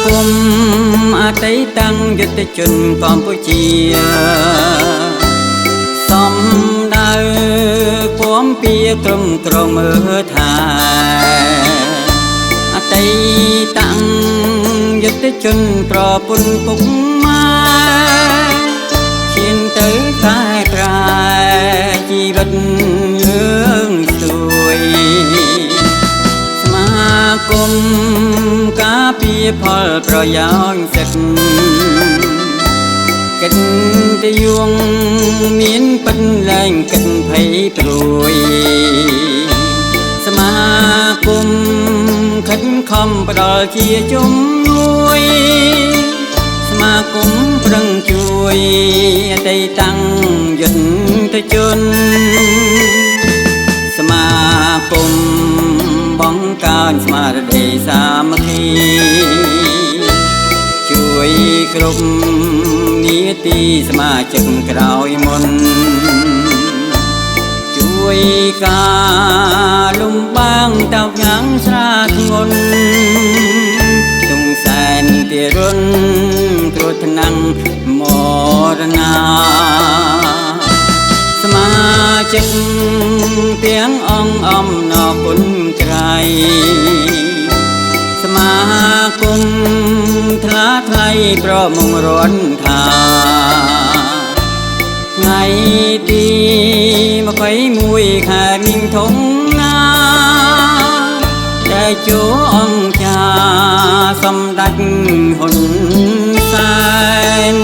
គមអតីតយុទ្ធជនកម្ពុជាសំដៅពំពីក្រុមមើលថាអតីតយុទ្ធជនប្រពន្ធពុកម៉ែឈានទៅកែប្រែជីវិតយើងទួយសមាគមការពារផលប្រយោជន៍សិទ្ធិកិត្តិយសមានពិតលែងកិត្តភ័យព្រួយសមាគមខិតខំផ្ដល់ជាជំនួយសមាគមប្រឹងជួយអតីតយុទ្ធជនសមាគមបង្កើនស្មារតីសាមគ្គីជួយគ្រប់នីតិសមាជិកក្រោយមុនជួយការលំបាំងតោកញ៉ាំងស្រាធ្ងន់ទងសែនទារុនគ្រោះថ្នាំងមរណាសមាជិកទាំងអង្គអំណរគុណក្រៃសមាគមថ្លាថ្លៃប្រមុំរន់ថាថ្ងៃទី21ខែមីងធំណាដែលជួអង្គចាសម្ដេចហ៊ុនសែន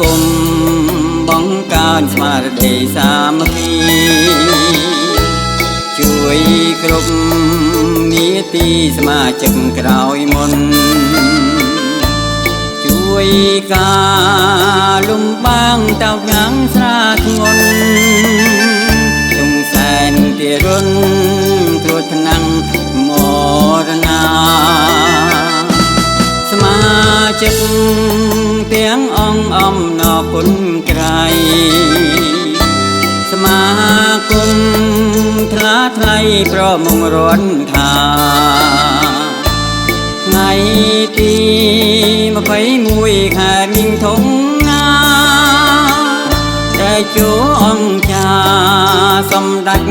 គមបង្កើនស្មារតីសាមគ្គីជួយគ្រប់នីតិសមាជិកក្រោយមុនជួយការលំបាំងតោកញ៉ាំងស្រាធ្ងន់ទងសែនទារុនគ្រោះថ្នាំងមរណាសមាជិកទាំងអង្គអំណរគុណក្រៃសមាគមថ្លាថ្លៃប្រមុំរន់ថាថ្ងៃទី21ខែមីងធំណាដែលជួអង្គចាសម្ដេច